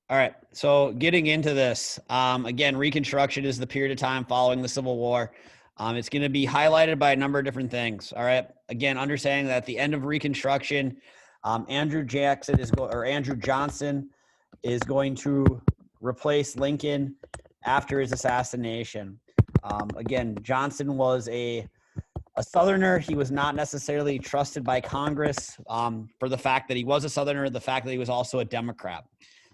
All right. So getting into this, again, Reconstruction is the period of time following the Civil War. It's going to be highlighted by a number of different things. All right. Again, understanding that at the end of Reconstruction, Andrew Johnson is going to replace Lincoln after his assassination. Again, Johnson was a Southerner. He was not necessarily trusted by Congress for the fact that he was a Southerner, the fact that he was also a Democrat.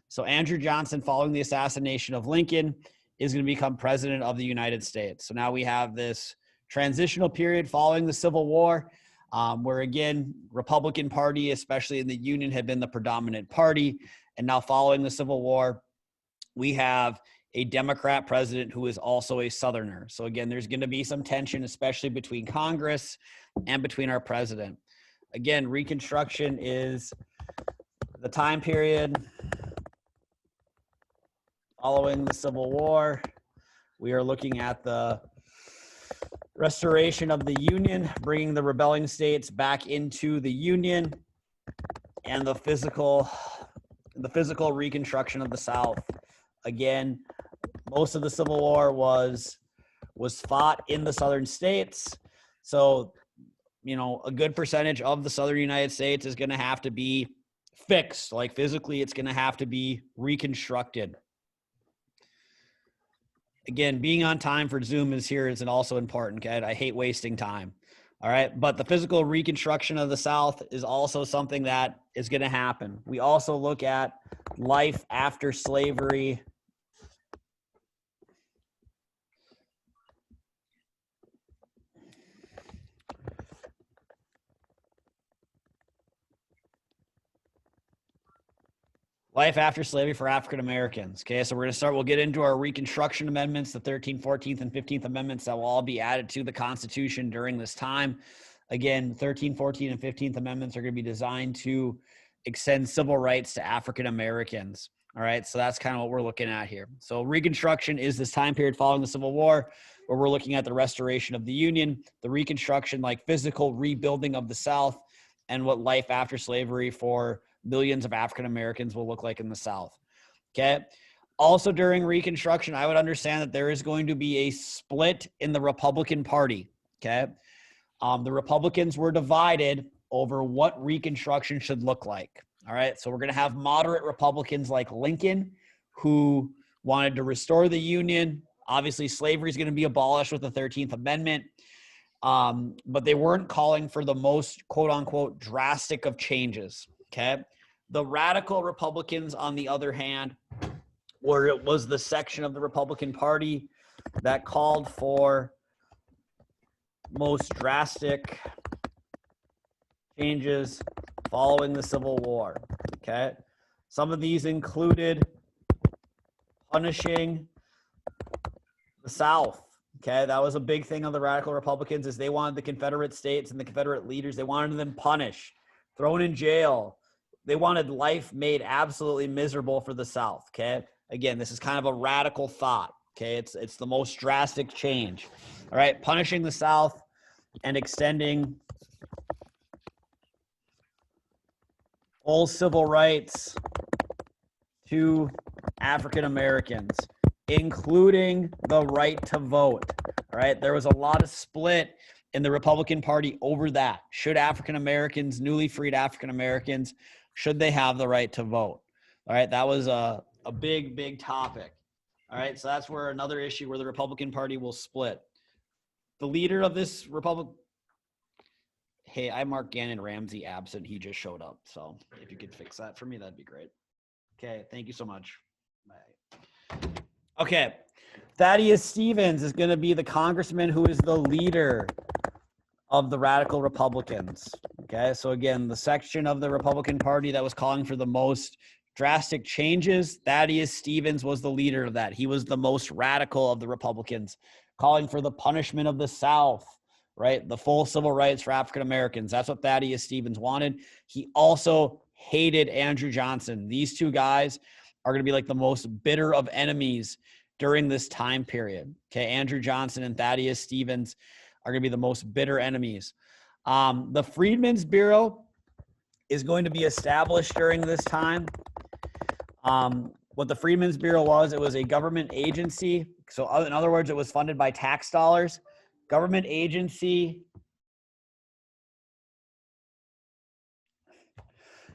So Andrew Johnson, following the assassination of Lincoln, is going to become president of the United States. So now we have this transitional period following the Civil War, where again, Republican Party, especially in the Union, had been the predominant party. And now following the Civil War, we have a Democrat president who is also a Southerner. So again, there's going to be some tension, especially between Congress and between our president. Again, Reconstruction is the time period following the Civil War. We are looking at the restoration of the Union, bringing the rebelling states back into the Union, and the physical reconstruction of the South. Again, most of the Civil War was fought in the southern states. So, you know, a good percentage of the southern United States is going to have to be fixed. Like physically, it's going to have to be reconstructed. Again, being on time for Zoom is also important, okay? I hate wasting time. All right. But the physical reconstruction of the South is also something that is going to happen. We also look at life after slavery. Life after slavery for African Americans. Okay, so we'll get into our Reconstruction Amendments, the 13th, 14th, and 15th Amendments that will all be added to the Constitution during this time. Again, 13th, 14th, and 15th Amendments are going to be designed to extend civil rights to African Americans. All right, so that's kind of what we're looking at here. So Reconstruction is this time period following the Civil War where we're looking at the restoration of the Union, the Reconstruction, like physical rebuilding of the South, and what life after slavery for millions of African Americans will look like in the South. Okay. Also during Reconstruction, I would understand that there is going to be a split in the Republican Party. Okay. The Republicans were divided over what Reconstruction should look like. All right. So we're going to have moderate Republicans like Lincoln, who wanted to restore the Union. Obviously, slavery is going to be abolished with the 13th Amendment. But they weren't calling for the most quote unquote drastic of changes. Okay. The radical Republicans, on the other hand, where it was the section of the Republican Party that called for most drastic changes following the Civil War. Okay. Some of these included punishing the South. Okay. That was a big thing of the radical Republicans, is they wanted the Confederate states and the Confederate leaders, they wanted them punished, thrown in jail. They wanted life made absolutely miserable for the South. Okay. Again, this is kind of a radical thought. Okay. It's the most drastic change. All right. Punishing the South and extending full civil rights to African Americans, including the right to vote. All right. There was a lot of split in the Republican Party over that. Should African Americans, newly freed African Americans, should they have the right to vote? All right. That was a big, big topic. All right. So that's where another issue where the Republican Party will split. The leader of this Hey, I marked Gannon Ramsey absent. He just showed up. So if you could fix that for me, that'd be great. Okay. Thank you so much. Bye. Okay. Thaddeus Stevens is going to be the congressman who is the leader of the radical Republicans. Okay. So again, the section of the Republican Party that was calling for the most drastic changes, Thaddeus Stevens was the leader of that. He was the most radical of the Republicans, calling for the punishment of the South, right? The full civil rights for African Americans. That's what Thaddeus Stevens wanted. He also hated Andrew Johnson. These two guys are going to be like the most bitter of enemies during this time period. Okay. Andrew Johnson and Thaddeus Stevens are going to be the most bitter enemies. The Freedmen's Bureau is going to be established during this time. What the Freedmen's Bureau was, it was a government agency. So in other words, it was funded by tax dollars. Government agency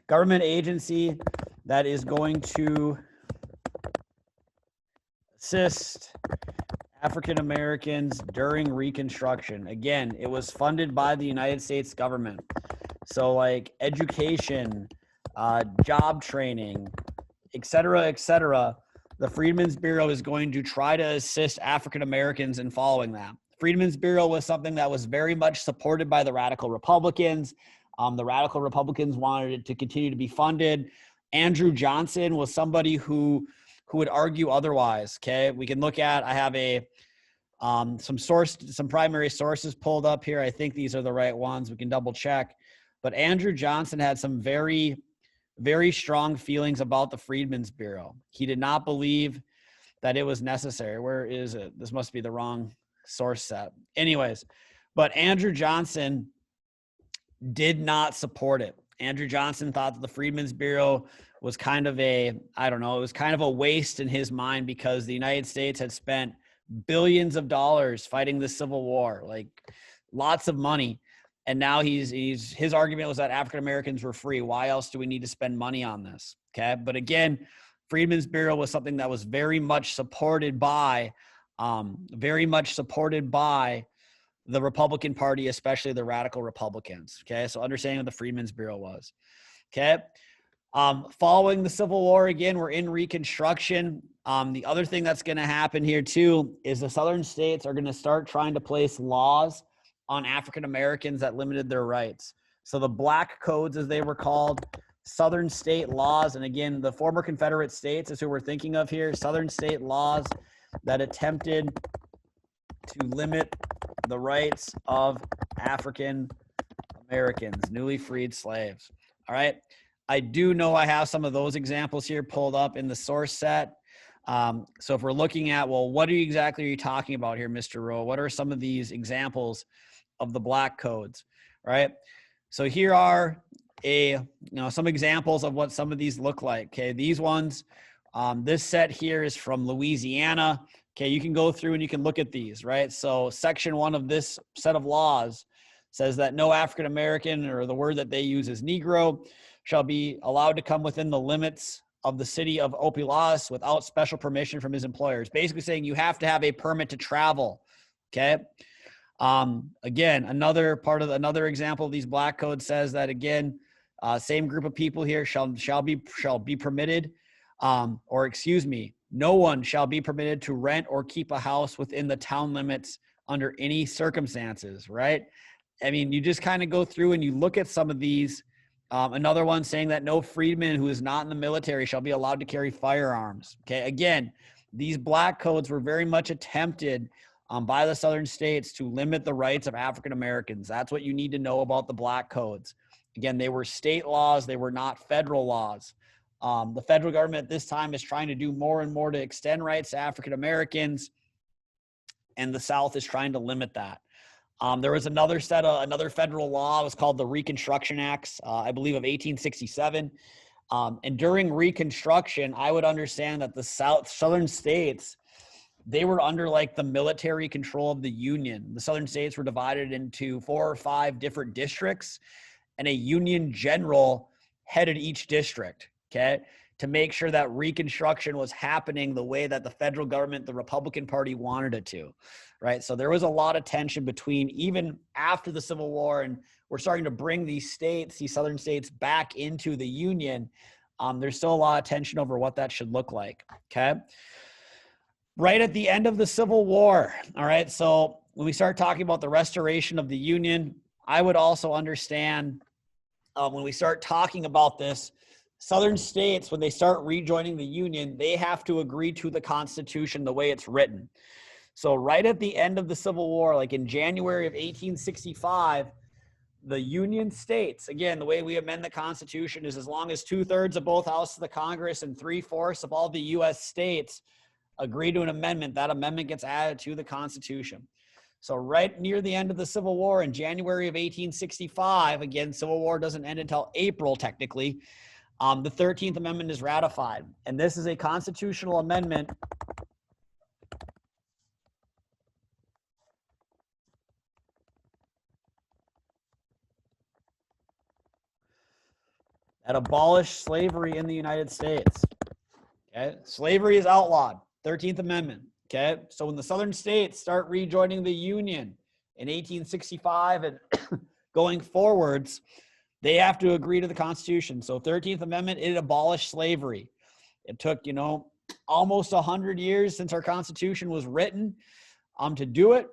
that is going to assist African Americans during Reconstruction. Again, it was funded by the United States government. So like education, job training, et cetera, the Freedmen's Bureau is going to try to assist African Americans in following that. Freedmen's Bureau was something that was very much supported by the radical Republicans. The radical Republicans wanted it to continue to be funded. Andrew Johnson was somebody who would argue otherwise. Okay, we can look at, I have some primary sources pulled up here. I think these are the right ones. We can double check. But Andrew Johnson had some very, very strong feelings about the Freedmen's Bureau. He did not believe that it was necessary. Where is it? This must be the wrong source set. Anyways, but Andrew Johnson did not support it. Andrew Johnson thought that the Freedmen's Bureau was kind of it was kind of a waste in his mind, because the United States had spent billions of dollars fighting the Civil War, like lots of money. And now his argument was that African Americans were free. Why else do we need to spend money on this? Okay. But again, Freedmen's Bureau was something that was very much supported by the Republican Party, especially the radical Republicans. Okay. So understanding what the Freedmen's Bureau was. Okay. Following the Civil War, again, we're in Reconstruction. The other thing that's going to happen here too is the Southern states are going to start trying to place laws on African Americans that limited their rights. So the Black Codes, as they were called, Southern state laws, and again, the former Confederate states is who we're thinking of here, Southern state laws that attempted to limit the rights of African Americans, newly freed slaves. All right. I do know I have some of those examples here pulled up in the source set. So if we're looking at, well, what exactly are you talking about here, Mr. Rowe? What are some of these examples of the Black Codes, right? So here are some examples of what some of these look like. Okay, these ones, this set here is from Louisiana. Okay, you can go through and you can look at these, right? So section 1 of this set of laws says that no African American, or the word that they use is Negro, shall be allowed to come within the limits of the city of Opelousas without special permission from his employers. Basically saying you have to have a permit to travel. Okay. Again, another example of these Black Codes says that, again, same group of people here shall be permitted, no one shall be permitted to rent or keep a house within the town limits under any circumstances, right? I mean, you just kind of go through and you look at some of these. Another one saying that no freedman who is not in the military shall be allowed to carry firearms. Okay, again, these Black Codes were very much attempted by the Southern states to limit the rights of African Americans. That's what you need to know about the Black Codes. Again, they were state laws. They were not federal laws. The federal government at this time is trying to do more and more to extend rights to African Americans, and the South is trying to limit that. There was another federal law. It was called the Reconstruction Acts, I believe, of 1867. And during Reconstruction, I would understand that the Southern states, they were under like the military control of the Union. The Southern states were divided into 4 or 5 different districts, and a Union general headed each district, okay, to make sure that Reconstruction was happening the way that the federal government, the Republican Party, wanted it to, right? So there was a lot of tension between, even after the Civil War, and we're starting to bring these Southern states back into the Union. There's still a lot of tension over what that should look like, okay? Right at the end of the Civil War, all right, so when we start talking about the restoration of the Union, I would also understand when we start talking about this, Southern states, when they start rejoining the Union, they have to agree to the Constitution the way it's written. So right at the end of the Civil War, like in January of 1865, the Union states, again, the way we amend the Constitution is as long as 2/3 of both houses of the Congress and 3/4 of all the U.S. states agree to an amendment, that amendment gets added to the Constitution. So right near the end of the Civil War in January of 1865, again, Civil War doesn't end until April technically, The 13th Amendment is ratified, and this is a constitutional amendment that abolished slavery in the United States. Okay, slavery is outlawed. 13th Amendment. Okay, so when the Southern states start rejoining the Union in 1865 and going forwards, they have to agree to the Constitution. So 13th Amendment, it abolished slavery. It took, almost 100 years since our Constitution was written to do it.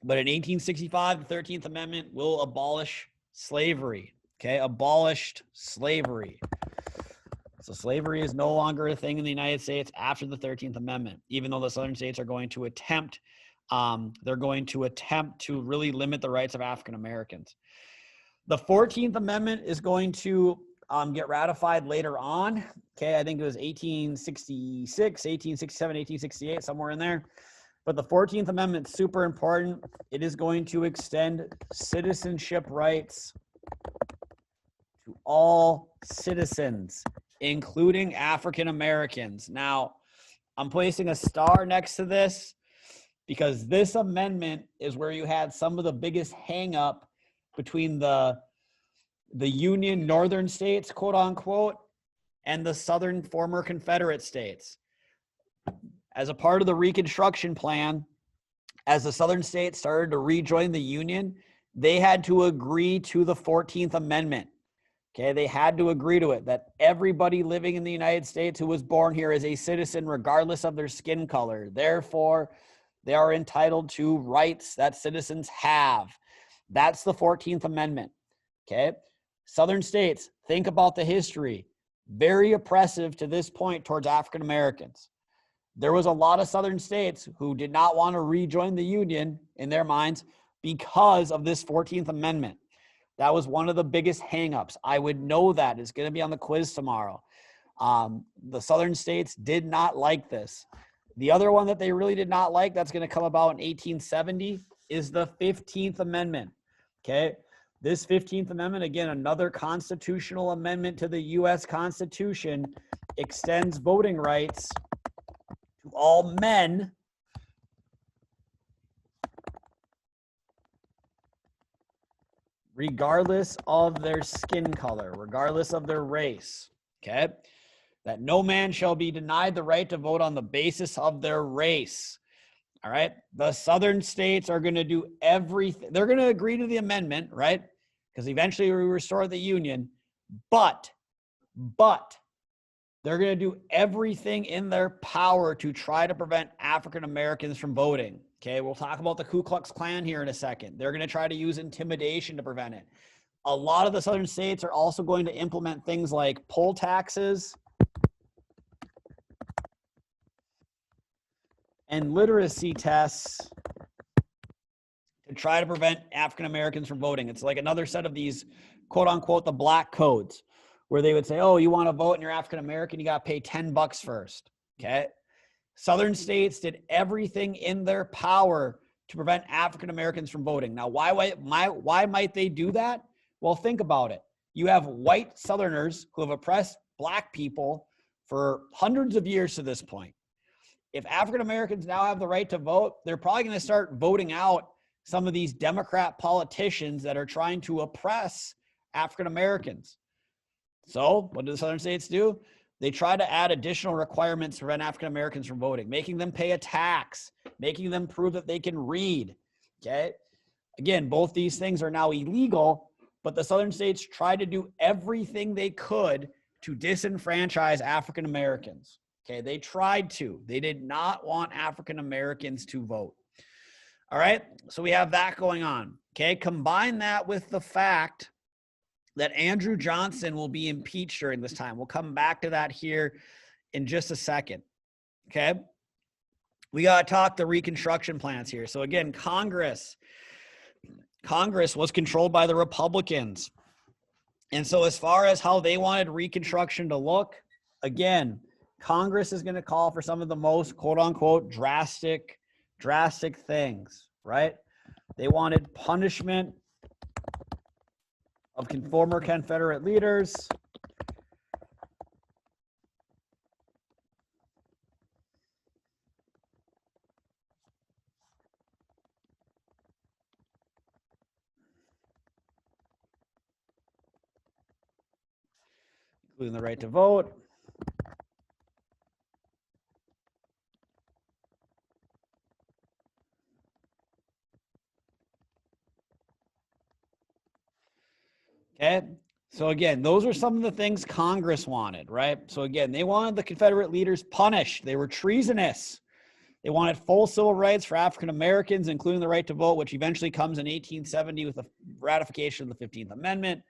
But in 1865, the 13th Amendment will abolish slavery. Okay, abolished slavery. So slavery is no longer a thing in the United States after the 13th Amendment, even though the Southern states are going to attempt, to really limit the rights of African Americans. The 14th Amendment is going to get ratified later on. Okay, I think it was 1866, 1867, 1868, somewhere in there. But the 14th Amendment is super important. It is going to extend citizenship rights to all citizens, including African Americans. Now, I'm placing a star next to this because this amendment is where you had some of the biggest hang up between the Union Northern states, quote unquote, and the Southern former Confederate states. As a part of the Reconstruction plan, as the Southern states started to rejoin the Union, they had to agree to the 14th Amendment. Okay, they had to agree to it, that everybody living in the United States who was born here is a citizen regardless of their skin color. Therefore, they are entitled to rights that citizens have. That's the 14th Amendment. Okay, Southern states, think about the history. Very oppressive to this point towards African Americans. There was a lot of Southern states who did not want to rejoin the Union in their minds because of this 14th Amendment. That was one of the biggest hangups. I would know that. It's going to be on the quiz tomorrow. The Southern states did not like this. The other one that they really did not like, that's going to come about in 1870, is the 15th Amendment. Okay, this 15th Amendment, again, another constitutional amendment to the U.S. Constitution, extends voting rights to all men regardless of their skin color, regardless of their race. Okay, that no man shall be denied the right to vote on the basis of their race. All right, the Southern states are going to do everything. They're going to agree to the amendment, right? Because eventually we restore the Union, but they're going to do everything in their power to try to prevent African Americans from voting. Okay, we'll talk about the Ku Klux Klan here in a second. They're going to try to use intimidation to prevent it. A lot of the Southern states are also going to implement things like poll taxes and literacy tests to try to prevent African Americans from voting. It's like another set of these, quote unquote, the black codes, where they would say, oh, you want to vote and you're African American, you got to pay $10 first. Okay. Southern states did everything in their power to prevent African Americans from voting. Now, why might they do that? Well, think about it. You have white Southerners who have oppressed black people for hundreds of years to this point. If African Americans now have the right to vote, they're probably going to start voting out some of these Democrat politicians that are trying to oppress African Americans. So what do the Southern states do? They try to add additional requirements to prevent African Americans from voting, making them pay a tax, making them prove that they can read. Okay. Again, both these things are now illegal, but the Southern states tried to do everything they could to disenfranchise African Americans. Okay. They tried to. They did not want African Americans to vote. All right. So we have that going on. Okay. Combine that with the fact that Andrew Johnson will be impeached during this time. We'll come back to that here in just a second. Okay. We got to talk the Reconstruction plans here. So again, Congress was controlled by the Republicans. And so as far as how they wanted Reconstruction to look, again, Congress is going to call for some of the most quote unquote drastic things, right? They wanted punishment of former Confederate leaders. including the right to vote. Okay. So again, those are some of the things Congress wanted, right? So again, they wanted the Confederate leaders punished. They were treasonous. They wanted full civil rights for African Americans, including the right to vote, which eventually comes in 1870 with the ratification of the 15th Amendment.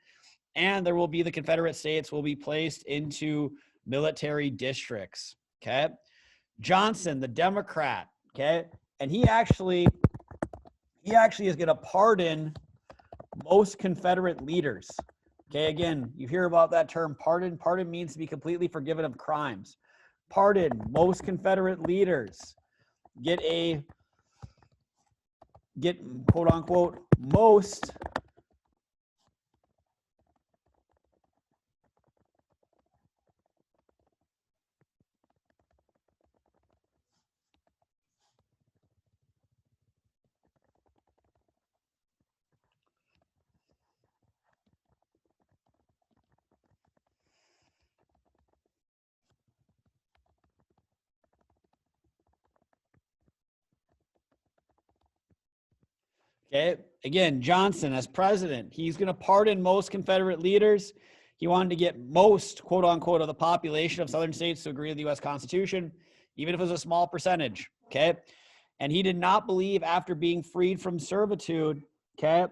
And there will be the Confederate States will be placed into military districts. Okay. Johnson, the Democrat. Okay. And he actually is going to pardon most Confederate leaders. Okay, again, you hear about that term pardon. Pardon means to be completely forgiven of crimes. Pardon most Confederate leaders. Get quote unquote most Okay. Again, Johnson as president, he's going to pardon most Confederate leaders. He wanted to get most, quote unquote, of the population of southern states to agree with the U.S. Constitution, even if it was a small percentage. Okay. And he did not believe after being freed from servitude, okay,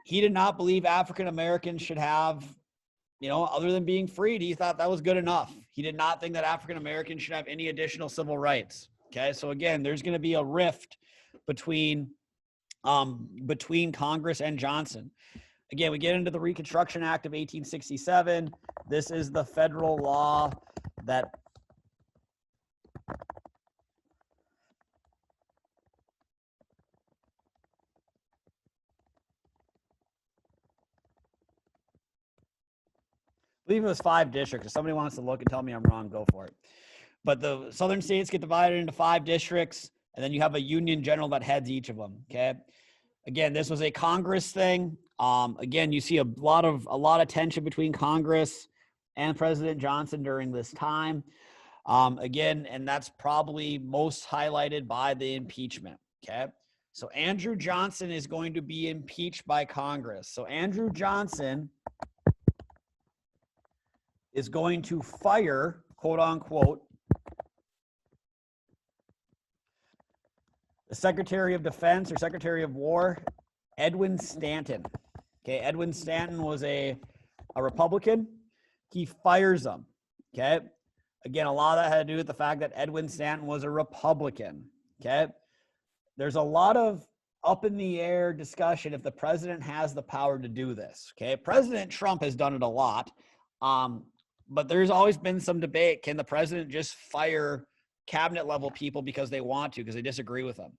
he did not believe African Americans should have, other than being freed, he thought that was good enough. He did not think that African Americans should have any additional civil rights. Okay. So again, there's going to be a rift between Congress and Johnson. Again, we get into the Reconstruction Act of 1867. This is the federal law that I believe it was 5 districts. If somebody wants to look and tell me I'm wrong, go for it. But the southern states get divided into 5 districts, and then you have a union general that heads each of them. Okay. Again, this was a Congress thing. Again, you see a lot of tension between Congress and President Johnson during this time. Again, and that's probably most highlighted by the impeachment. Okay. So Andrew Johnson is going to be impeached by Congress. So Andrew Johnson is going to fire, quote unquote, the Secretary of Defense or Secretary of War, Edwin Stanton. Okay, Edwin Stanton was a Republican. He fires him. Okay. Again, a lot of that had to do with the fact that Edwin Stanton was a Republican. Okay. There's a lot of up in the air discussion if the president has the power to do this. Okay. President Trump has done it a lot. But there's always been some debate. Can the president just fire cabinet level people because they want to, because they disagree with them?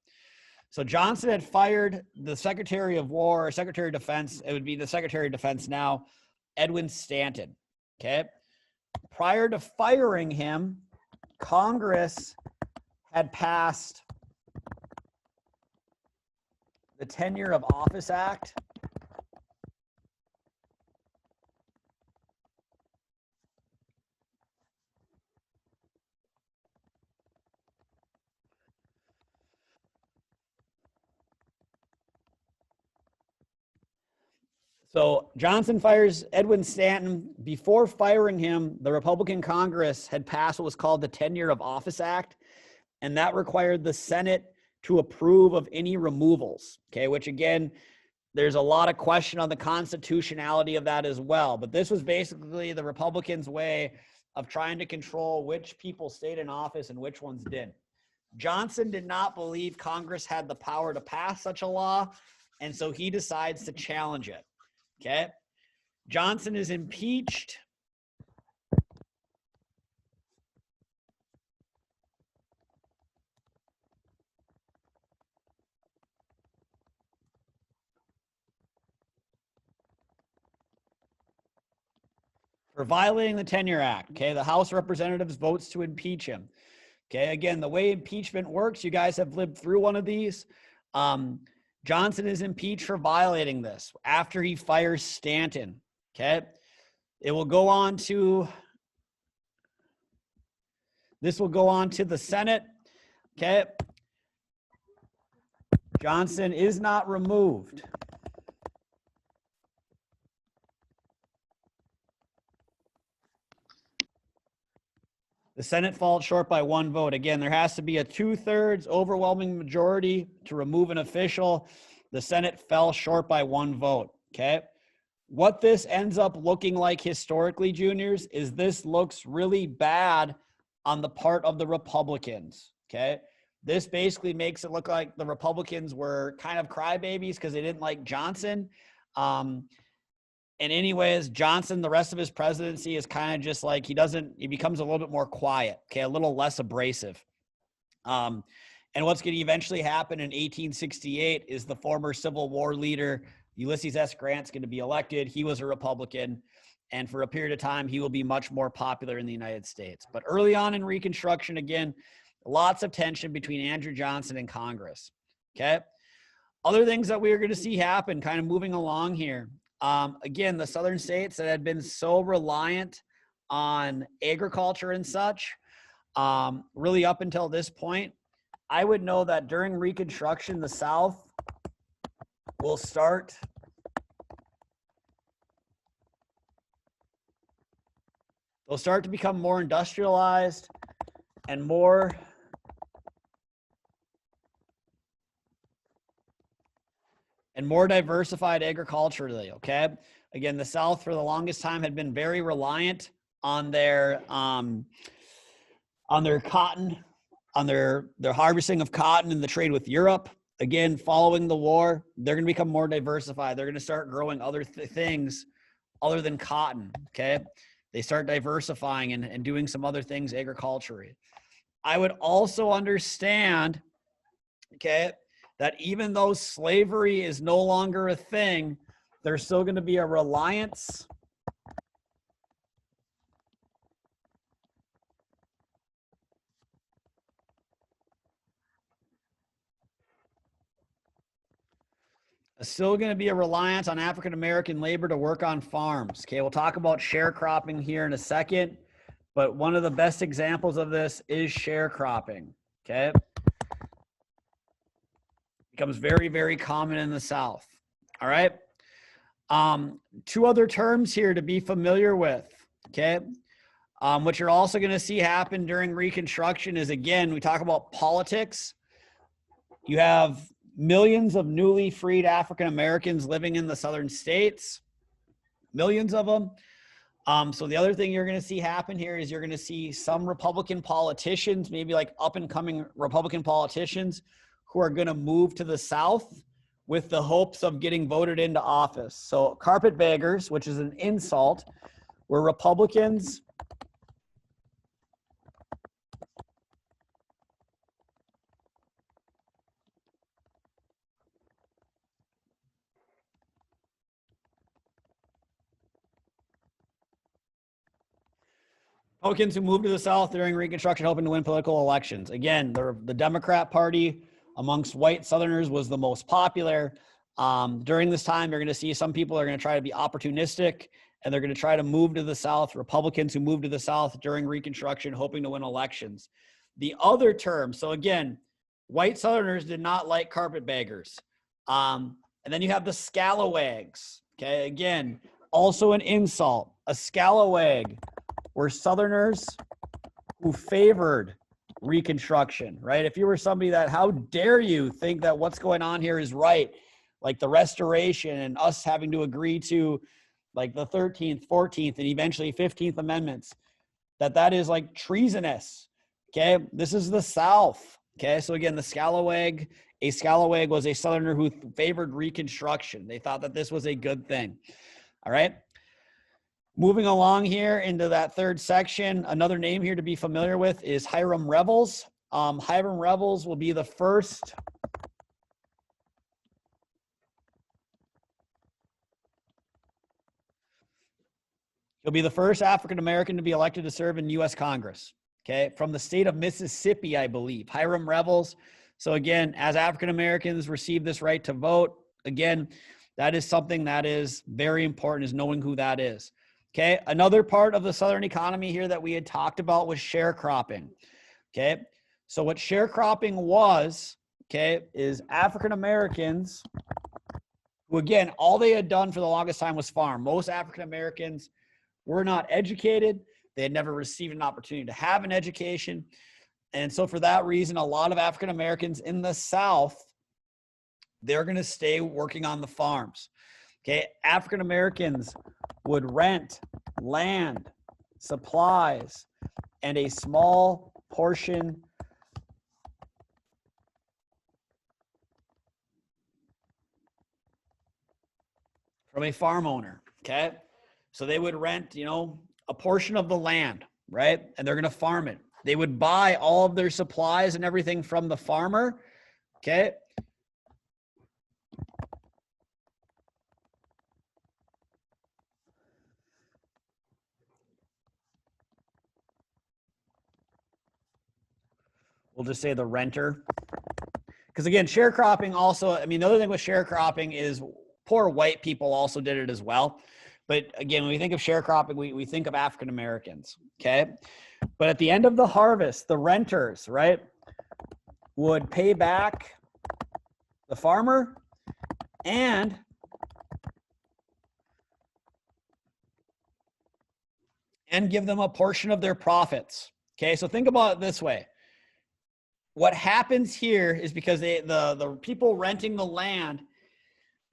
So Johnson had fired the Secretary of War, or Secretary of Defense. It would be the Secretary of Defense now, Edwin Stanton. Okay. Prior to firing him, Congress had passed the Tenure of Office Act. So Johnson fires Edwin Stanton. Before firing him, the Republican Congress had passed what was called the Tenure of Office Act, and that required the Senate to approve of any removals. Okay, which again, there's a lot of question on the constitutionality of that as well. But this was basically the Republicans' way of trying to control which people stayed in office and which ones didn't. Johnson did not believe Congress had the power to pass such a law, and so he decides to challenge it. Okay. Johnson is impeached. For violating the Tenure Act. Okay. The House of Representatives votes to impeach him. Okay. Again, the way impeachment works, you guys have lived through one of these. Johnson is impeached for violating this after he fires Stanton. Okay. It will go on to, this will go on to the Senate. Okay. Johnson is not removed. The Senate falls short by 1 vote. Again, there has to be a 2/3 overwhelming majority to remove an official. The Senate fell short by 1 vote. Okay. What this ends up looking like historically, juniors, is this looks really bad on the part of the Republicans. Okay. This basically makes it look like the Republicans were kind of crybabies because they didn't like Johnson. And anyways, Johnson, the rest of his presidency is kind of just like, he becomes a little bit more quiet, okay, a little less abrasive. And what's going to eventually happen in 1868 is the former Civil War leader, Ulysses S. Grant's going to be elected. He was a Republican, and for a period of time, he will be much more popular in the United States. But early on in Reconstruction, again, lots of tension between Andrew Johnson and Congress, okay? Other things that we are going to see happen kind of moving along here. Again, the southern states that had been so reliant on agriculture and such, really up until this point, I would know that during Reconstruction, the South will start to become more industrialized and more diversified agriculturally, okay? Again, the South for the longest time had been very reliant on their cotton, on their harvesting of cotton and the trade with Europe. Again, following the war, they're going to become more diversified. They're going to start growing other things other than cotton, okay? They start diversifying and doing some other things agriculturally. I would also understand, okay, that even though slavery is no longer a thing, there's still going to be a reliance on African-American labor to work on farms. Okay, we'll talk about sharecropping here in a second, but one of the best examples of this is sharecropping, okay? Becomes very, very common in the South, all right? 2 other terms here to be familiar with, okay? What you're also going to see happen during Reconstruction is, again, we talk about politics. You have millions of newly freed African Americans living in the southern states, millions of them. So the other thing you're going to see happen here is you're going to see some Republican politicians, maybe like up and coming Republican politicians, who are going to move to the South with the hopes of getting voted into office. So carpetbaggers, which is an insult, were Republicans who moved to the South during Reconstruction hoping to win political elections. Again, the Democrat Party amongst white Southerners was the most popular. During this time, you're going to see some people are going to try to be opportunistic, and they're going to try to move to the South. Republicans who moved to the South during Reconstruction hoping to win elections. The other term, so again, white Southerners did not like carpetbaggers. And then you have the scalawags. Okay, again, also an insult. A scalawag were Southerners who favored Reconstruction, right? If you were somebody that, how dare you think that what's going on here is right, like the Restoration and us having to agree to like the 13th, 14th, and eventually 15th Amendments, that is like treasonous, okay? This is the South, okay? So again, a scalawag was a Southerner who favored Reconstruction. They thought that this was a good thing, all right? Moving along here into that third section, another name here to be familiar with is Hiram Revels. Hiram Revels will be the first African-American to be elected to serve in U.S. Congress, okay? From the state of Mississippi, I believe. Hiram Revels. So again, as African-Americans receive this right to vote, again, that is something that is very important, is knowing who that is. Okay. Another part of the Southern economy here that we had talked about was sharecropping. Okay. So what sharecropping was, okay, is African Americans who, again, all they had done for the longest time was farm. Most African Americans were not educated. They had never received an opportunity to have an education. And so for that reason, a lot of African Americans in the South, they're going to stay working on the farms. Okay. African Americans would rent land, supplies, and a small portion from a farm owner. Okay. So they would rent, a portion of the land, right? And they're going to farm it. They would buy all of their supplies and everything from the farmer. Okay. We'll just say the renter. Because again, sharecropping also, the other thing with sharecropping is poor white people also did it as well. But again, when we think of sharecropping, we think of African Americans, okay? But at the end of the harvest, the renters, right, would pay back the farmer and give them a portion of their profits, okay? So think about it this way. What happens here is because the people renting the land,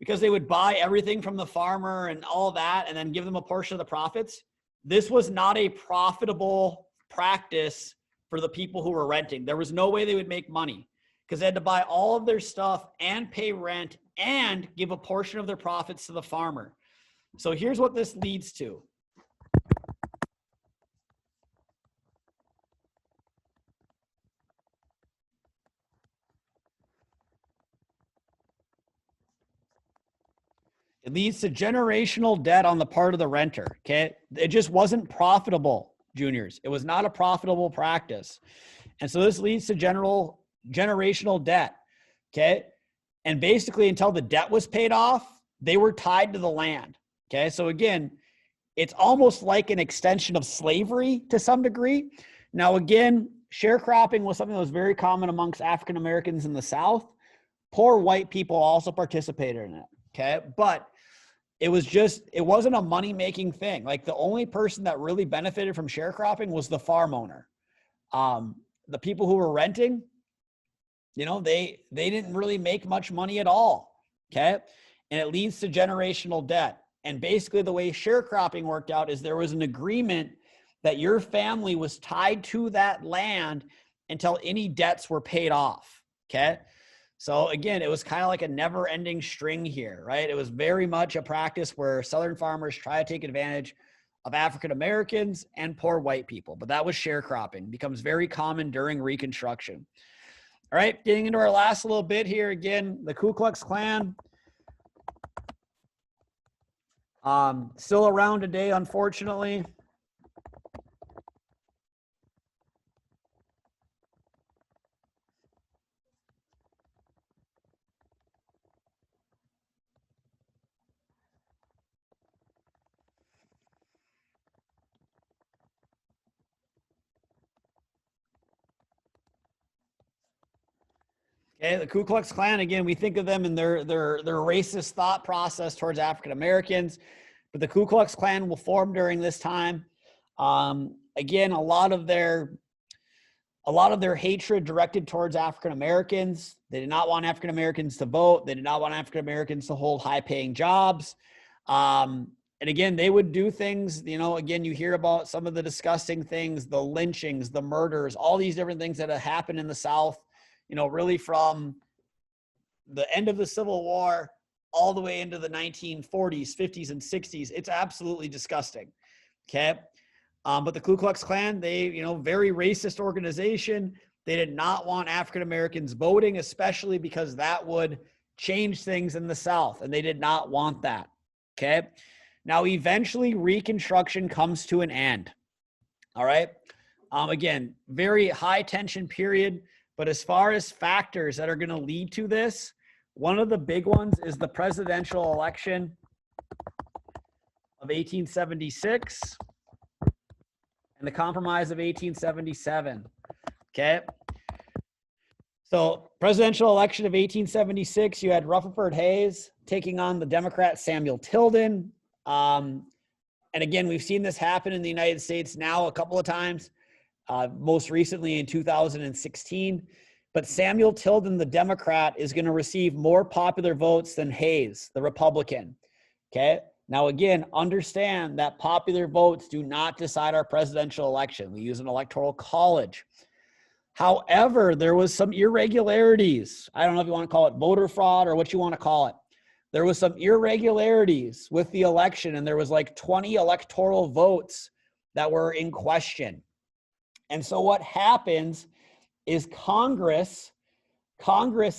because they would buy everything from the farmer and all that and then give them a portion of the profits, this was not a profitable practice for the people who were renting. There was no way they would make money because they had to buy all of their stuff and pay rent and give a portion of their profits to the farmer. So here's what this leads to. It leads to generational debt on the part of the renter, okay? It just wasn't profitable, juniors. It was not a profitable practice. And so this leads to generational debt, okay? And basically until the debt was paid off, they were tied to the land, okay? So again, it's almost like an extension of slavery to some degree. Now again, sharecropping was something that was very common amongst African Americans in the South. Poor white people also participated in it, okay? But it wasn't a money-making thing. Like the only person that really benefited from sharecropping was the farm owner. The people who were renting, they didn't really make much money at all, okay? And it leads to generational debt. And basically the way sharecropping worked out is there was an agreement that your family was tied to that land until any debts were paid off, okay? So again, it was kind of like a never-ending string here, right? It was very much a practice where Southern farmers try to take advantage of African Americans and poor white people. But that was sharecropping. Becomes very common during Reconstruction. All right, getting into our last little bit here. Again, the Ku Klux Klan. Still around today, unfortunately. Okay, the Ku Klux Klan, again, we think of them in their racist thought process towards African Americans, but the Ku Klux Klan will form during this time. Again, a lot of their hatred directed towards African Americans. They did not want African Americans to vote. They did not want African Americans to hold high-paying jobs. And again, they would do things, again, you hear about some of the disgusting things, the lynchings, the murders, all these different things that have happened in the South, really from the end of the Civil War all the way into the 1940s, 50s, and 60s. It's absolutely disgusting, okay? But the Ku Klux Klan, they, very racist organization. They did not want African Americans voting, especially because that would change things in the South, and they did not want that, okay? Now, eventually, Reconstruction comes to an end, all right? Again, very high tension period. But as far as factors that are going to lead to this, one of the big ones is the presidential election of 1876 and the Compromise of 1877. Okay. So presidential election of 1876, you had Rutherford Hayes taking on the Democrat Samuel Tilden. And again, we've seen this happen in the United States now a couple of times, most recently in 2016. But Samuel Tilden, the Democrat, is going to receive more popular votes than Hayes, the Republican. Okay. Now, again, understand that popular votes do not decide our presidential election. We use an electoral college. However, there was some irregularities. I don't know if you want to call it voter fraud or what you want to call it. There was some irregularities with the election, and there was like 20 electoral votes that were in question. And so what happens is Congress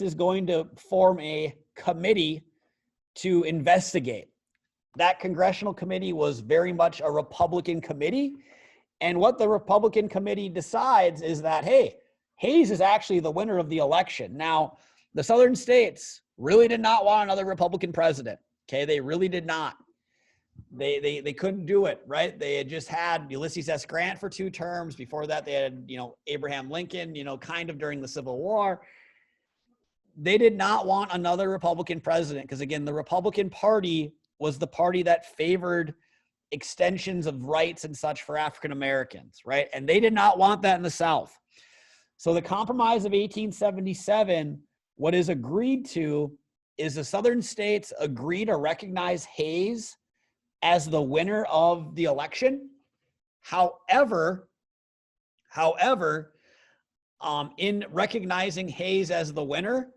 is going to form a committee to investigate. That congressional committee was very much a Republican committee. And what the Republican committee decides is that, hey, Hayes is actually the winner of the election. Now, the southern states really did not want another Republican president. Okay, they really did not. They couldn't do it, right? They had just had Ulysses S. Grant for 2 terms. Before that, they had, Abraham Lincoln, kind of during the Civil War. They did not want another Republican president because, again, the Republican Party was the party that favored extensions of rights and such for African Americans, right? And they did not want that in the South. So the Compromise of 1877, what is agreed to is the southern states agree to recognize Hayes as the winner of the election. However, in recognizing Hayes as the winner,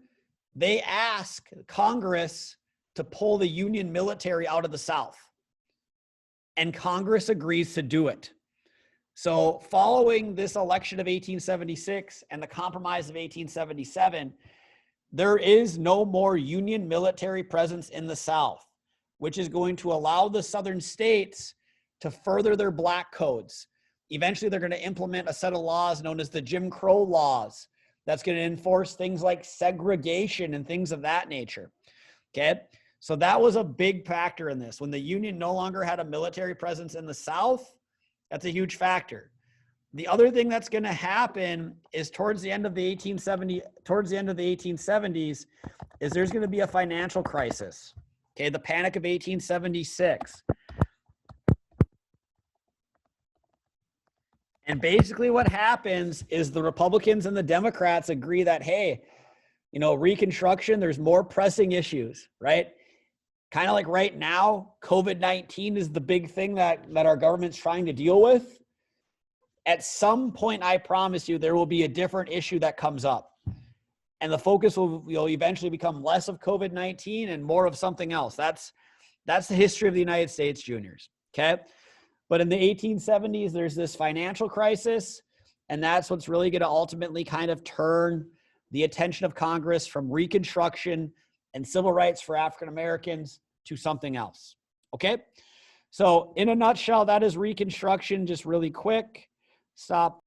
they ask Congress to pull the Union military out of the South. And Congress agrees to do it. So following this election of 1876 and the Compromise of 1877, there is no more Union military presence in the South, which is going to allow the southern states to further their black codes. Eventually, they're going to implement a set of laws known as the Jim Crow laws. That's going to enforce things like segregation and things of that nature. Okay. So that was a big factor in this. When the Union no longer had a military presence in the South, that's a huge factor. The other thing that's going to happen is towards the end of the 1870s, is there's going to be a financial crisis. Okay, the Panic of 1876. And basically what happens is the Republicans and the Democrats agree that, hey, Reconstruction, there's more pressing issues, right? Kind of like right now, COVID-19 is the big thing that our government's trying to deal with. At some point, I promise you, there will be a different issue that comes up. And the focus will eventually become less of COVID-19 and more of something else. That's the history of the United States, juniors, okay? But in the 1870s, there's this financial crisis, and that's what's really going to ultimately kind of turn the attention of Congress from Reconstruction and civil rights for African Americans to something else. Okay. So in a nutshell, that is Reconstruction. Just really quick. Stop.